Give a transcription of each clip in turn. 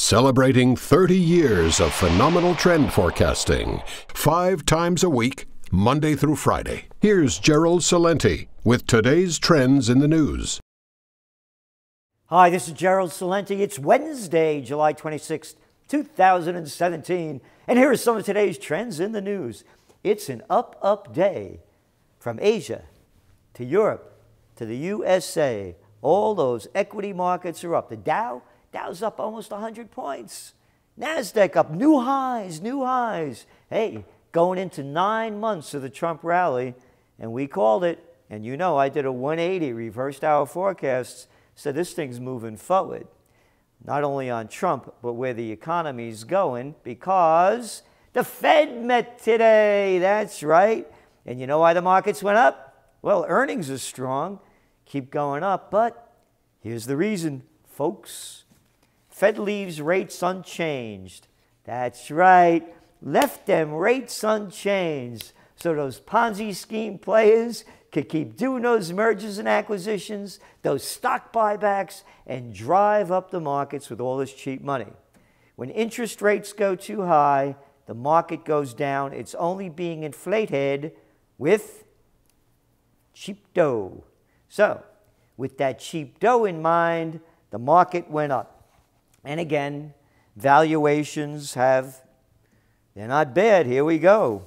Celebrating 30 years of phenomenal trend forecasting, 5 times a week, Monday through Friday. Here's Gerald Celente with today's trends in the news. Hi, this is Gerald Celente. It's Wednesday, July 26th, 2017. And here are some of today's trends in the news. It's an up day from Asia to Europe to the USA. All those equity markets are up. The Dow's up almost 100 points. NASDAQ up, new highs. Hey, going into 9 months of the Trump rally, and we called it. And you know, I did a 180, reversed our forecasts, said this thing's moving forward. Not only on Trump, but where the economy's going, because the Fed met today. That's right. And you know why the markets went up? Well, earnings are strong, keep going up, but here's the reason, folks. Fed leaves rates unchanged. That's right, left them rates unchanged. So those Ponzi scheme players could keep doing those mergers and acquisitions, those stock buybacks, and drive up the markets with all this cheap money. When interest rates go too high, the market goes down. It's only being inflated with cheap dough. So, with that cheap dough in mind, the market went up. And again, valuations they're not bad. Here we go.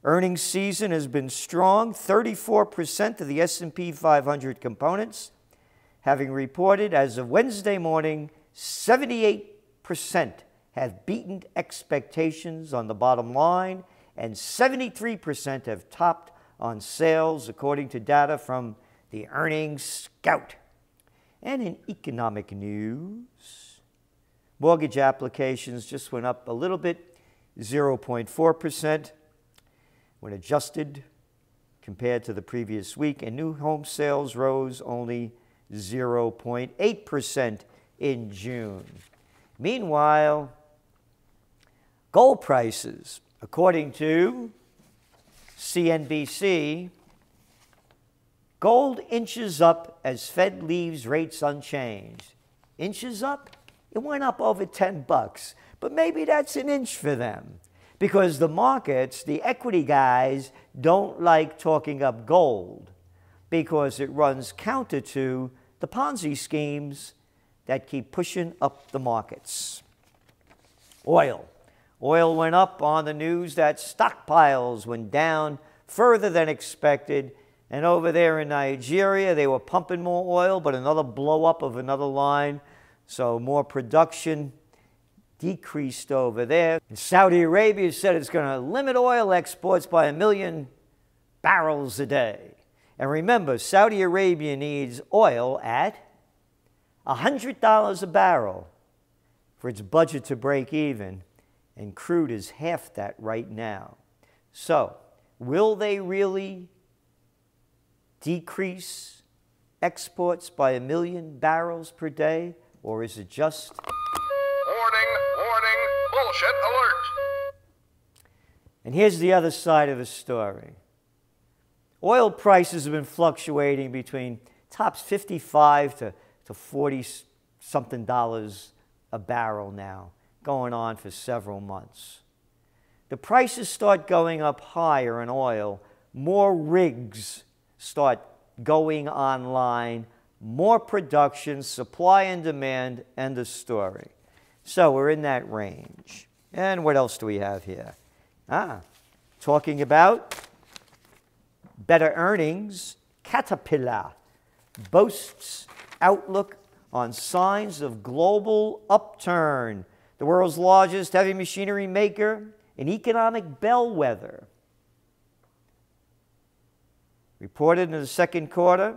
Earnings season has been strong. 34% of the S&P 500 components having reported as of Wednesday morning, 78% have beaten expectations on the bottom line, and 73% have topped on sales, according to data from the Earnings Scout. And in economic news, mortgage applications just went up a little bit, 0.4%, when adjusted compared to the previous week, and new home sales rose only 0.8% in June. Meanwhile, gold prices, according to CNBC, gold inches up as Fed leaves rates unchanged. Inches up? It went up over 10 bucks. But maybe that's an inch for them, because the markets, the equity guys, don't like talking up gold because it runs counter to the Ponzi schemes that keep pushing up the markets. Oil went up on the news that stockpiles went down further than expected. And over there in Nigeria, they were pumping more oil, but another blow up of another line. So more production decreased over there. And Saudi Arabia said it's going to limit oil exports by 1 million barrels a day. And remember, Saudi Arabia needs oil at $100 a barrel for its budget to break even. And crude is half that right now. So, will they really decrease exports by 1 million barrels per day, or is it just warning, bullshit alert? And here's the other side of the story. Oil prices have been fluctuating between tops 55 to 40 something dollars a barrel now, going on for several months. The prices start going up higher in oil, more rigs start going online, more production, supply and demand, end of story. So we're in that range. And what else do we have here? Talking about better earnings, Caterpillar boasts outlook on signs of global upturn. The world's largest heavy machinery maker, an economic bellwether, reported in the second quarter,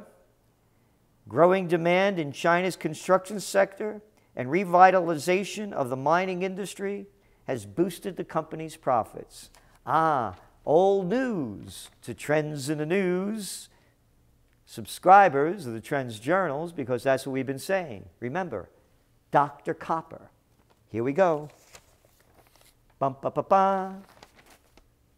growing demand in China's construction sector and revitalization of the mining industry has boosted the company's profits. Old news to Trends in the News subscribers of the Trends Journals, because that's what we've been saying. Remember, Dr. Copper. Here we go.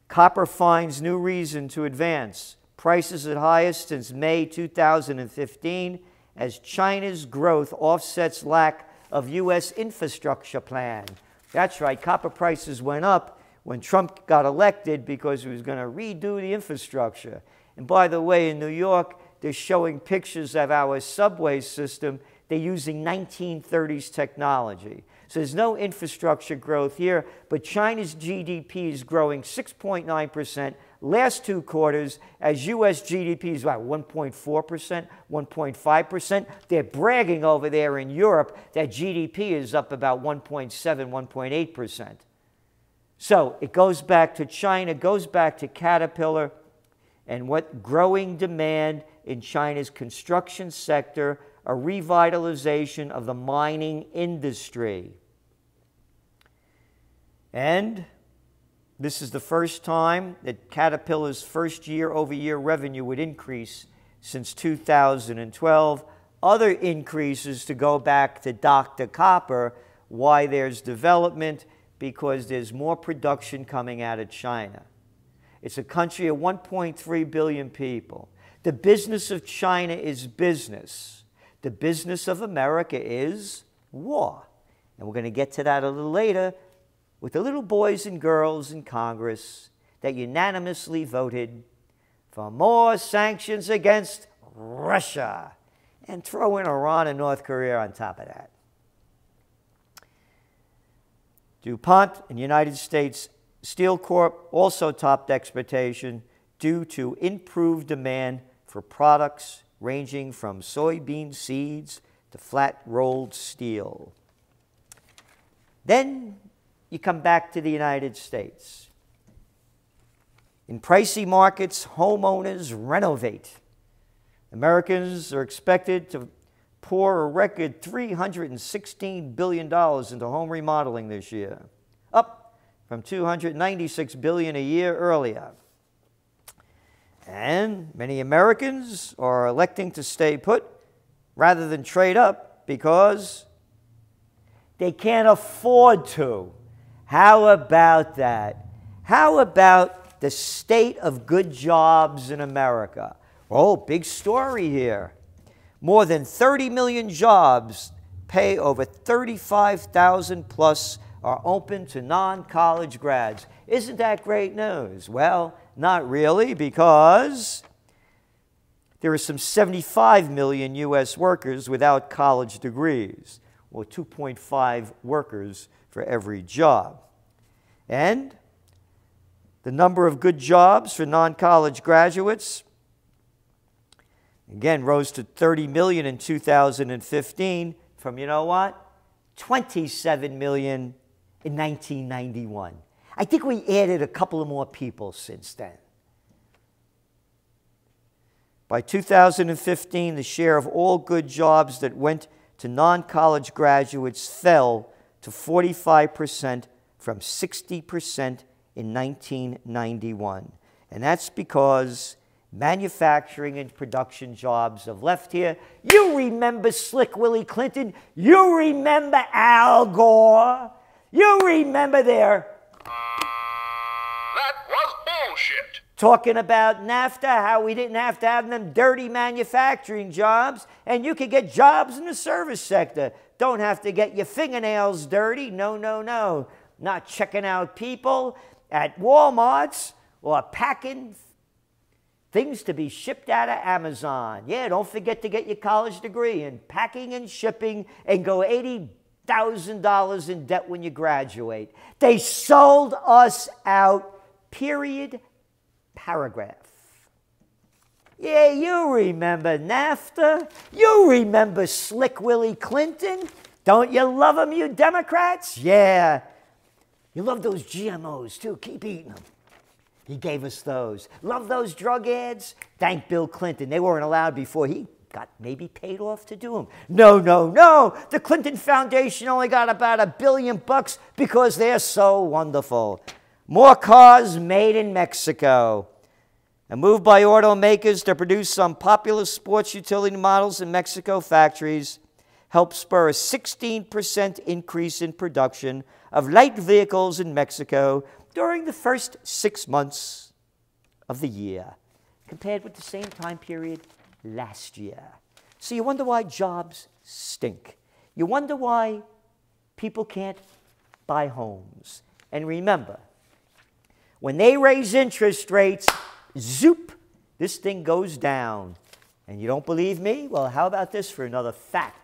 Copper finds new reason to advance. Prices at highest since May 2015 as China's growth offsets lack of U.S. infrastructure plan. That's right, copper prices went up when Trump got elected because he was going to redo the infrastructure. And by the way, in New York, they're showing pictures of our subway system. They're using 1930s technology. So there's no infrastructure growth here, but China's GDP is growing 6.9% last 2 quarters, as U.S. GDP is about 1.4%, 1.5%. They're bragging over there in Europe that GDP is up about 1.7, 1.8%. So it goes back to China, goes back to Caterpillar, and what growing demand in China's construction sector, a revitalization of the mining industry. And this is the first time that Caterpillar's first year-over-year revenue would increase since 2012. Other increases to go back to Dr. Copper, why there's development, because there's more production coming out of China. It's a country of 1.3 billion people. The business of China is business. The business of America is war. And we're going to get to that a little later with the little boys and girls in Congress that unanimously voted for more sanctions against Russia, and throw in Iran and North Korea on top of that. DuPont and United States Steel Corp also topped expectation due to improved demand for products ranging from soybean seeds to flat-rolled steel. Then you come back to the United States. In pricey markets, homeowners renovate. Americans are expected to pour a record $316 billion into home remodeling this year, up from $296 billion a year earlier. And many Americans are electing to stay put rather than trade up because they can't afford to. How about that? How about the state of good jobs in America? Oh, big story here. More than 30 million jobs pay over $35,000 plus are open to non-college grads. Isn't that great news? Well, not really, because there are some 75 million U.S. workers without college degrees, or 2.5 workers for every job. And the number of good jobs for non-college graduates, again, rose to 30 million in 2015 from, you know what, 27 million in 1991. I think we added a couple of more people since then. By 2015, the share of all good jobs that went to non-college graduates fell to 45% from 60% in 1991. And that's because manufacturing and production jobs have left here. You remember Slick Willie Clinton. You remember Al Gore. You remember their... That was bullshit. Talking about NAFTA, how we didn't have to have them dirty manufacturing jobs, and you could get jobs in the service sector. Don't have to get your fingernails dirty. No, no, no. Not checking out people at Walmarts or packing things to be shipped out of Amazon. Yeah, don't forget to get your college degree in packing and shipping and go $80,000 in debt when you graduate. They sold us out, period, paragraph. Yeah, you remember NAFTA. You remember Slick Willie Clinton. Don't you love them, you Democrats? Yeah. You love those GMOs, too. Keep eating them. He gave us those. Love those drug ads? Thank Bill Clinton. They weren't allowed before he got maybe paid off to do them. No, no, no. The Clinton Foundation only got about $1 billion because they're so wonderful. More cars made in Mexico. A move by automakers to produce some popular sports utility models in Mexico factories helped spur a 16% increase in production of light vehicles in Mexico during the first 6 months of the year, compared with the same time period last year. So you wonder why jobs stink. You wonder why people can't buy homes. And remember, when they raise interest rates, zoop, this thing goes down. And you don't believe me? Well, how about this for another fact,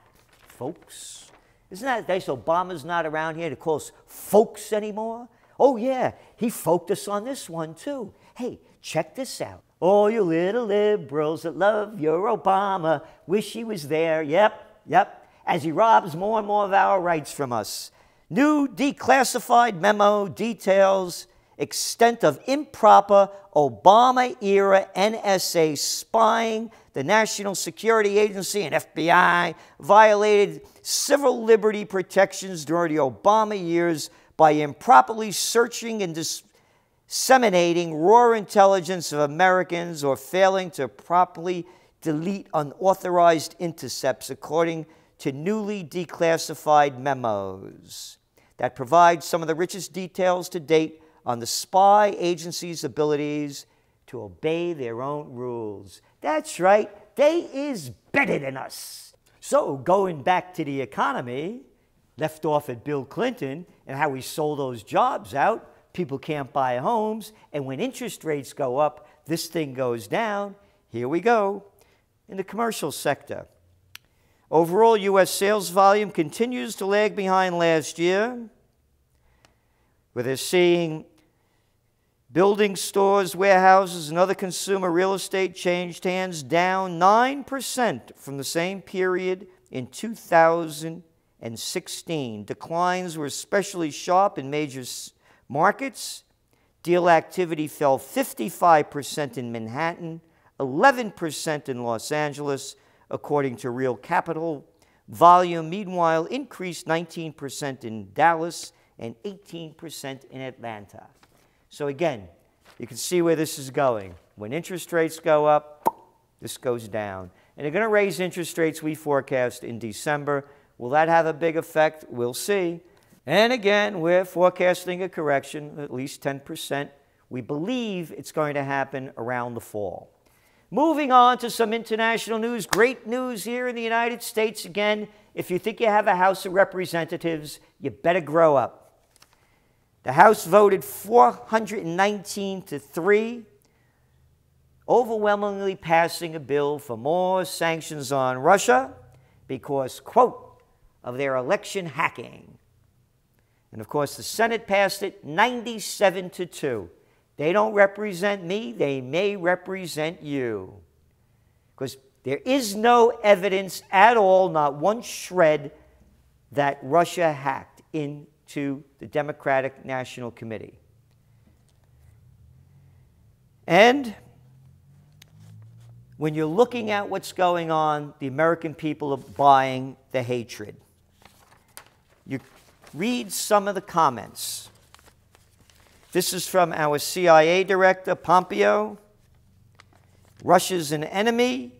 folks? Isn't that nice? Obama's not around here to call us folks anymore. Oh, yeah, he folked us on this one, too. Hey, check this out. All you little liberals that love your Obama, wish he was there. Yep, as he robs more and more of our rights from us. New declassified memo details extent of improper Obama-era NSA spying. The National Security Agency and FBI violated civil liberty protections during the Obama years by improperly searching and disseminating raw intelligence of Americans or failing to properly delete unauthorized intercepts, according to newly declassified memos that provide some of the richest details to date on the spy agency's abilities to obey their own rules. That's right, they is better than us. So going back to the economy, left off at Bill Clinton and how he sold those jobs out, people can't buy homes, and when interest rates go up, this thing goes down. Here we go. In the commercial sector, overall U.S. sales volume continues to lag behind last year, where they're seeing buildings, stores, warehouses, and other consumer real estate changed hands down 9% from the same period in 2016. Declines were especially sharp in major markets. Deal activity fell 55% in Manhattan, 11% in Los Angeles, according to Real Capital. Volume, meanwhile, increased 19% in Dallas and 18% in Atlanta. So again, you can see where this is going. When interest rates go up, this goes down. And they're going to raise interest rates, we forecast, in December. Will that have a big effect? We'll see. And again, we're forecasting a correction, at least 10%. We believe it's going to happen around the fall. Moving on to some international news. Great news here in the United States. Again, if you think you have a House of Representatives, you better grow up. The House voted 419 to 3, overwhelmingly passing a bill for more sanctions on Russia because, quote, of their election hacking. And of course, the Senate passed it 97 to 2. They don't represent me, they may represent you. Because there is no evidence at all, not one shred, that Russia hacked into the Democratic National Committee. And when you're looking at what's going on, the American people are buying the hatred. You read some of the comments. This is from our CIA director, Pompeo. Russia's an enemy.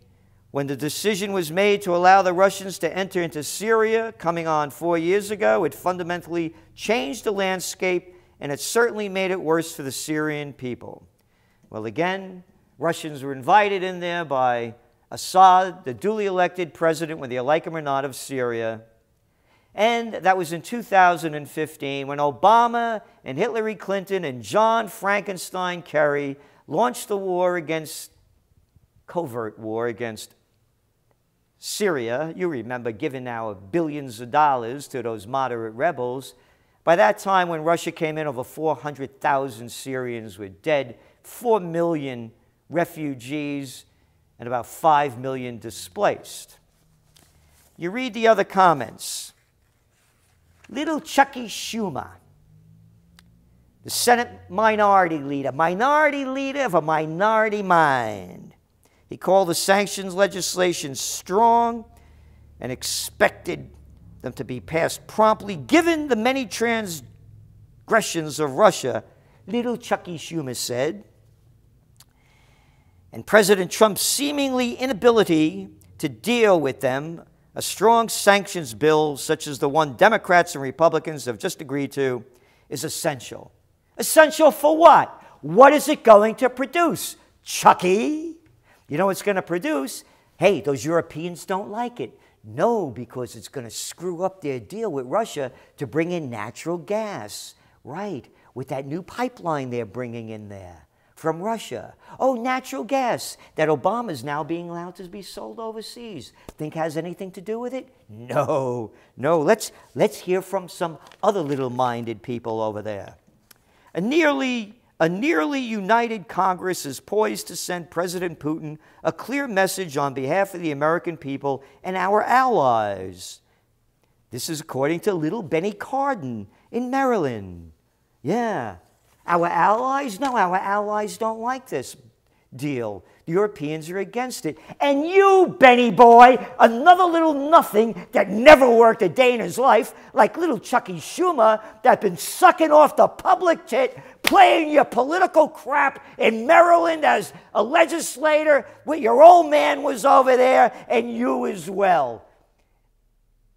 When the decision was made to allow the Russians to enter into Syria, coming on 4 years ago, it fundamentally changed the landscape, and it certainly made it worse for the Syrian people. Well, again, Russians were invited in there by Assad, the duly elected president, whether you like him or not, of Syria. And that was in 2015 when Obama and Hillary Clinton and John Frankenstein Kerry launched the war against, covert war against Syria. You remember giving our billions of dollars to those moderate rebels. By that time, when Russia came in, over 400,000 Syrians were dead, 4 million refugees, and about 5 million displaced. You read the other comments. Little Chucky Schumer, the Senate minority leader of a minority mind. He called the sanctions legislation strong and expected them to be passed promptly, given the many transgressions of Russia, little Chucky Schumer said. And President Trump's seemingly inability to deal with them. A strong sanctions bill, such as the one Democrats and Republicans have just agreed to, is essential. Essential for what? What is it going to produce? Chucky? You know what it's going to produce? Hey, those Europeans don't like it. No, because it's going to screw up their deal with Russia to bring in natural gas. Right, with that new pipeline they're bringing in there from Russia. Oh, natural gas that Obama's now being allowed to be sold overseas. Think has anything to do with it? No, no. Let's hear from some other little-minded people over there. A nearly united Congress is poised to send President Putin a clear message on behalf of the American people and our allies. This is according to little Benny Cardin in Maryland. Yeah. Our allies? No, our allies don't like this deal. The Europeans are against it. And you, Benny boy, another little nothing that never worked a day in his life, like little Chucky Schumer that's been sucking off the public tit, playing your political crap in Maryland as a legislator, with your old man was over there, and you as well.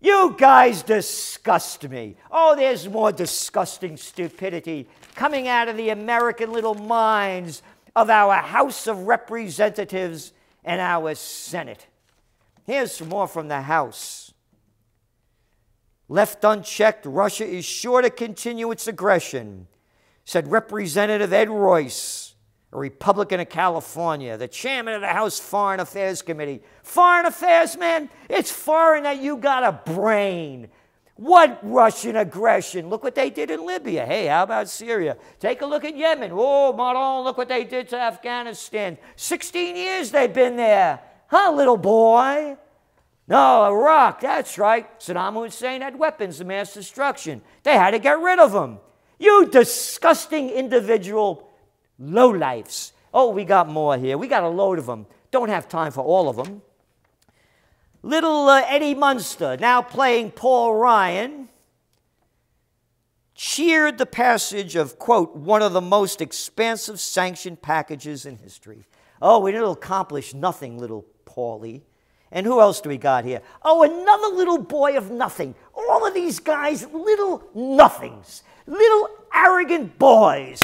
You guys disgust me. Oh, there's more disgusting stupidity coming out of the American little minds of our House of Representatives and our Senate. Here's some more from the House. Left unchecked, Russia is sure to continue its aggression, said Representative Ed Royce, a Republican of California, the chairman of the House Foreign Affairs Committee. Foreign affairs, man, it's foreign that you got a brain. What Russian aggression? Look what they did in Libya. Hey, how about Syria? Take a look at Yemen. Oh, Maron, look what they did to Afghanistan. 16 years they've been there. Huh, little boy? No, Iraq, that's right. Saddam Hussein had weapons of mass destruction. They had to get rid of them. You disgusting individual lowlifes. Oh, we got more here. We got a load of them. Don't have time for all of them. Little Eddie Munster, now playing Paul Ryan, cheered the passage of, quote, one of the most expansive sanction packages in history. Oh, it'll accomplish nothing, little Paulie. And who else do we got here? Oh, another little boy of nothing. All of these guys, little nothings, little arrogant boys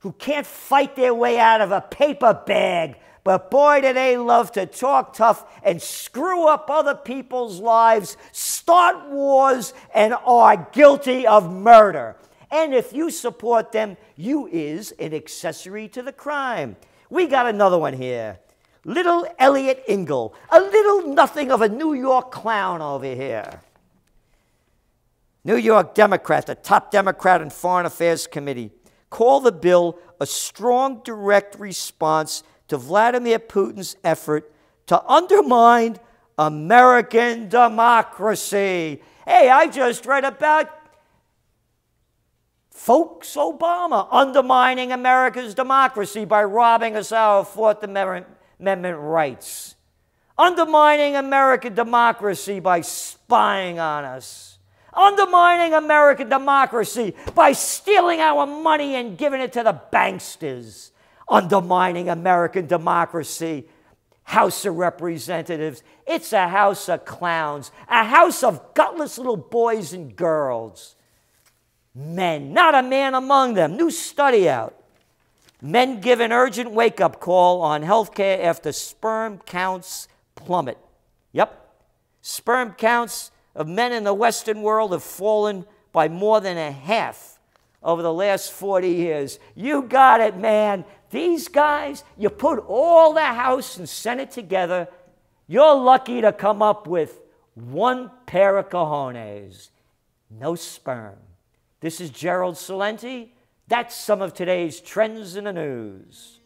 who can't fight their way out of a paper bag. But boy, do they love to talk tough and screw up other people's lives, start wars, and are guilty of murder. And if you support them, you is an accessory to the crime. We got another one here. Little Elliot Engel, a little nothing of a New York clown over here. New York Democrat, the top Democrat in Foreign Affairs Committee, called the bill a strong, direct response to Vladimir Putin's effort to undermine American democracy. Hey, I just read about folks Obama undermining America's democracy by robbing us our Fourth Amendment rights. Undermining American democracy by spying on us. Undermining American democracy by stealing our money and giving it to the banksters. Undermining American democracy. House of Representatives. It's a house of clowns. A house of gutless little boys and girls. Men, not a man among them. New study out. Men give an urgent wake-up call on healthcare after sperm counts plummet. Yep. Sperm counts of men in the Western world have fallen by more than a half over the last 40 years. You got it, man. These guys, you put all the House and Senate together, you're lucky to come up with one pair of cojones. No sperm. This is Gerald Celente. That's some of today's trends in the news.